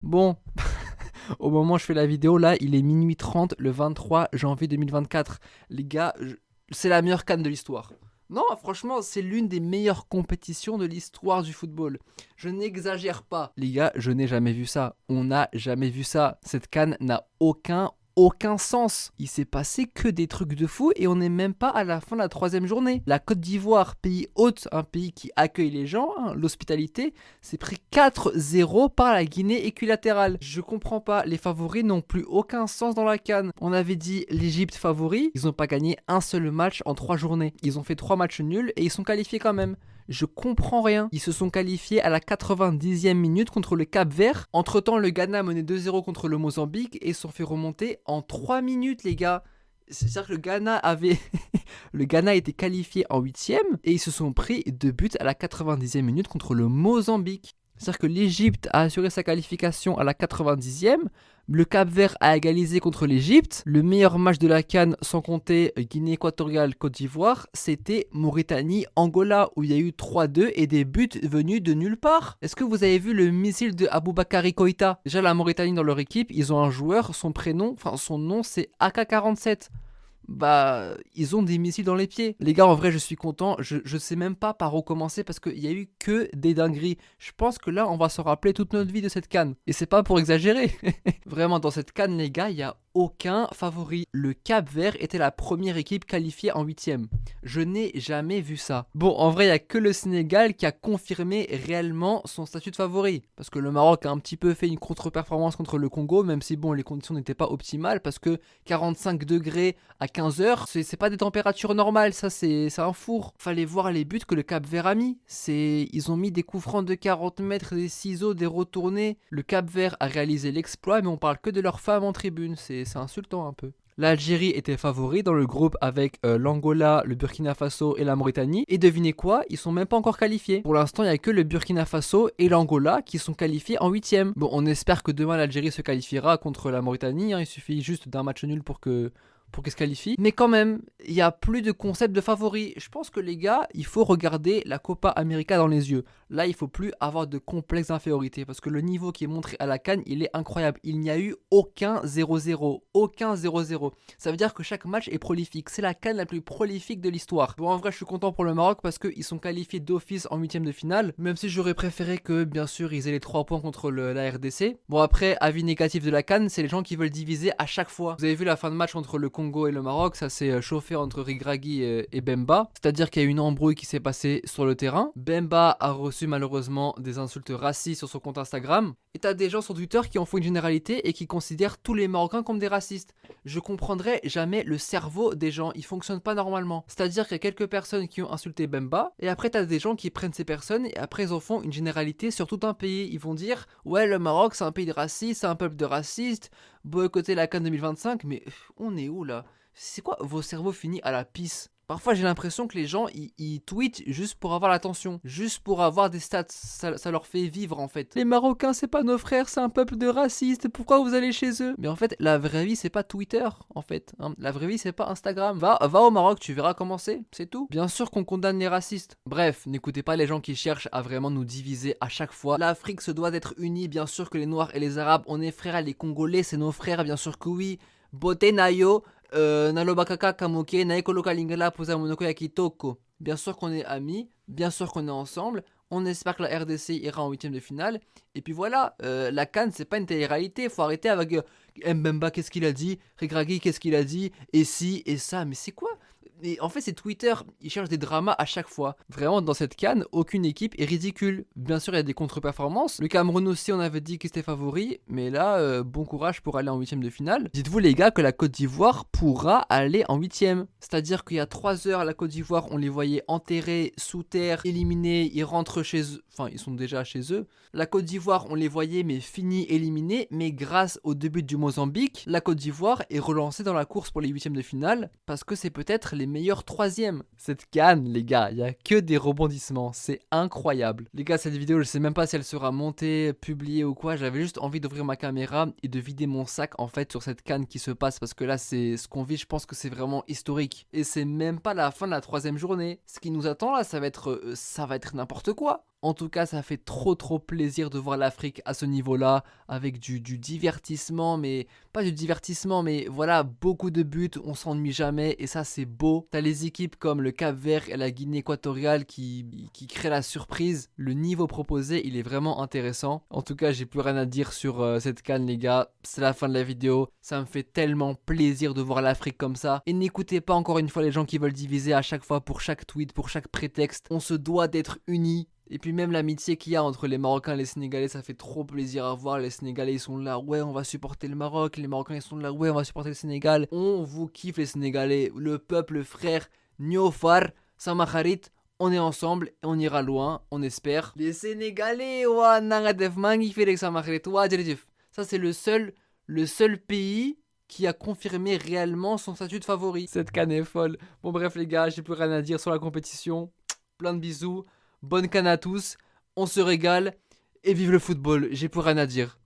Bon, au moment où je fais la vidéo, là, il est minuit 30, le 23 janvier 2024. Les gars, c'est la meilleure CAN de l'histoire. Non, franchement, c'est l'une des meilleures compétitions de l'histoire du football. Je n'exagère pas. Les gars, je n'ai jamais vu ça. On n'a jamais vu ça. Cette CAN n'a aucun sens. Il s'est passé que des trucs de fou et on n'est même pas à la fin de la troisième journée. La Côte d'Ivoire, pays hôte, un pays qui accueille les gens, hein, l'hospitalité, s'est pris 4-0 par la Guinée équilatérale. Je comprends pas, les favoris n'ont plus aucun sens dans la CAN. On avait dit l'Égypte favori, ils n'ont pas gagné un seul match en 3 journées. Ils ont fait 3 matchs nuls et ils sont qualifiés quand même. Je comprends rien. Ils se sont qualifiés à la 90e minute contre le Cap-Vert. Entre-temps, le Ghana menait 2-0 contre le Mozambique et se sont fait remonter en 3 minutes, les gars. C'est-à-dire que le Ghana avait... le Ghana était qualifié en 8e et ils se sont pris 2 buts à la 90e minute contre le Mozambique. C'est-à-dire que l'Égypte a assuré sa qualification à la 90e. Le Cap-Vert a égalisé contre l'Égypte. Le meilleur match de la CAN, sans compter Guinée équatoriale, Côte d'Ivoire, c'était Mauritanie-Angola, où il y a eu 3-2 et des buts venus de nulle part. Est-ce que vous avez vu le missile de Aboubakary Koïta? Déjà, la Mauritanie dans leur équipe, ils ont un joueur, son nom c'est AK-47. Bah, ils ont des missiles dans les pieds. Les gars, en vrai, je suis content. Je sais même pas par où commencer parce qu'il y a eu que des dingueries. Je pense que là, on va se rappeler toute notre vie de cette CAN. Et c'est pas pour exagérer. Vraiment, dans cette CAN, les gars, il y a aucun favori. Le Cap-Vert était la première équipe qualifiée en 8e. Je n'ai jamais vu ça. Bon, en vrai, il n'y a que le Sénégal qui a confirmé réellement son statut de favori. Parce que le Maroc a un petit peu fait une contre-performance contre le Congo, même si bon, les conditions n'étaient pas optimales, parce que 45 degrés à 15 heures, c'est pas des températures normales, ça c'est un four. Fallait voir les buts que le Cap-Vert a mis. Ils ont mis des coups francs de 40 mètres, des ciseaux, des retournés. Le Cap-Vert a réalisé l'exploit, mais on parle que de leurs femmes en tribune, c'est insultant un peu. L'Algérie était favori dans le groupe avec l'Angola, le Burkina Faso et la Mauritanie. Et devinez quoi, ils sont même pas encore qualifiés. Pour l'instant, il n'y a que le Burkina Faso et l'Angola qui sont qualifiés en 8e. Bon, on espère que demain l'Algérie se qualifiera contre la Mauritanie. Hein. Il suffit juste d'un match nul pour qu'ils se qualifient. Mais quand même, il n'y a plus de concept de favori. Je pense que les gars, il faut regarder la Copa América dans les yeux. Là, il faut plus avoir de complexe d'infériorité parce que le niveau qui est montré à la CAN, il est incroyable. Il n'y a eu aucun 0-0. Aucun 0-0. Ça veut dire que chaque match est prolifique. C'est la CAN la plus prolifique de l'histoire. Bon, en vrai, je suis content pour le Maroc parce qu'ils sont qualifiés d'office en 8e de finale. Même si j'aurais préféré que, bien sûr, ils aient les 3 points contre la RDC. Bon, après, avis négatif de la CAN, c'est les gens qui veulent diviser à chaque fois. Vous avez vu la fin de match entre le Congo et le Maroc, ça s'est chauffé entre Regragui et Bemba. C'est-à-dire qu'il y a eu une embrouille qui s'est passée sur le terrain. Bemba a reçu malheureusement des insultes racistes sur son compte Instagram. Et t'as des gens sur Twitter qui en font une généralité et qui considèrent tous les Marocains comme des racistes. Je comprendrai jamais le cerveau des gens, il fonctionne pas normalement. C'est-à-dire qu'il y a quelques personnes qui ont insulté Bemba, et après t'as des gens qui prennent ces personnes et après ils en font une généralité sur tout un pays. Ils vont dire, ouais, le Maroc c'est un pays de racistes, c'est un peuple de racistes, boycotter la CAN 2025, mais on est où là? C'est quoi vos cerveaux finis à la pisse? Parfois j'ai l'impression que les gens ils tweetent juste pour avoir l'attention, juste pour avoir des stats, ça leur fait vivre en fait. Les Marocains c'est pas nos frères, c'est un peuple de racistes, pourquoi vous allez chez eux? Mais en fait la vraie vie c'est pas Twitter en fait, hein. La vraie vie c'est pas Instagram. Va au Maroc, tu verras comment c'est tout. Bien sûr qu'on condamne les racistes. Bref, n'écoutez pas les gens qui cherchent à vraiment nous diviser à chaque fois. L'Afrique se doit d'être unie, bien sûr que les Noirs et les Arabes, on est frères, les Congolais c'est nos frères, bien sûr que oui. Bote Nayo, Nalobakaka Kamoke, Naekolo Kalingala Posa Monoko Yakitoko. Bien sûr qu'on est amis, bien sûr qu'on est ensemble. On espère que la RDC ira en 8e de finale. Et puis voilà, la CAN c'est pas une télé-réalité. Faut arrêter avec Mbemba, qu'est-ce qu'il a dit, Regragui, qu'est-ce qu'il a dit, et si, et ça. Mais c'est quoi? Et en fait, c'est Twitter, ils cherchent des dramas à chaque fois. Vraiment, dans cette CAN, aucune équipe est ridicule. Bien sûr, il y a des contre-performances. Le Cameroun aussi, on avait dit qu'il était favori. Mais là, bon courage pour aller en 8e de finale. Dites-vous, les gars, que la Côte d'Ivoire pourra aller en 8e. C'est-à-dire qu'il y a 3 heures, la Côte d'Ivoire, on les voyait enterrés, sous terre, éliminés. Ils rentrent chez eux. Enfin, ils sont déjà chez eux. La Côte d'Ivoire, on les voyait, mais finis, éliminés. Mais grâce au début du Mozambique, la Côte d'Ivoire est relancée dans la course pour les 8e de finale. Parce que c'est peut-être les meilleurs 3e. Cette CAN, les gars, il y a que des rebondissements, c'est incroyable. Les gars, cette vidéo, je sais même pas si elle sera montée, publiée ou quoi. J'avais juste envie d'ouvrir ma caméra et de vider mon sac en fait sur cette CAN qui se passe parce que là, c'est ce qu'on vit. Je pense que c'est vraiment historique et c'est même pas la fin de la 3e journée. Ce qui nous attend là, ça va être n'importe quoi. En tout cas, ça fait trop plaisir de voir l'Afrique à ce niveau-là, avec du divertissement, mais pas du divertissement, mais voilà, beaucoup de buts, on s'ennuie jamais, et ça c'est beau. T'as les équipes comme le Cap-Vert et la Guinée équatoriale qui créent la surprise. Le niveau proposé, il est vraiment intéressant. En tout cas, j'ai plus rien à dire sur cette CAN, les gars. C'est la fin de la vidéo. Ça me fait tellement plaisir de voir l'Afrique comme ça. Et n'écoutez pas encore une fois les gens qui veulent diviser à chaque fois pour chaque tweet, pour chaque prétexte. On se doit d'être unis. Et puis même l'amitié qu'il y a entre les Marocains et les Sénégalais, ça fait trop plaisir à voir. Les Sénégalais ils sont là, ouais on va supporter le Maroc. Les Marocains ils sont là, ouais on va supporter le Sénégal. On vous kiffe les Sénégalais, le peuple frère, Niofar, Samaharit. On est ensemble et on ira loin, on espère. Les Sénégalais, ouah, nangadef magnifique Samaharit, ouah, djerejef. Ça c'est le seul pays qui a confirmé réellement son statut de favori. Cette canne est folle. Bon bref les gars, j'ai plus rien à dire sur la compétition. Plein de bisous. Bonne canne à tous, on se régale et vive le football, j'ai plus rien à dire.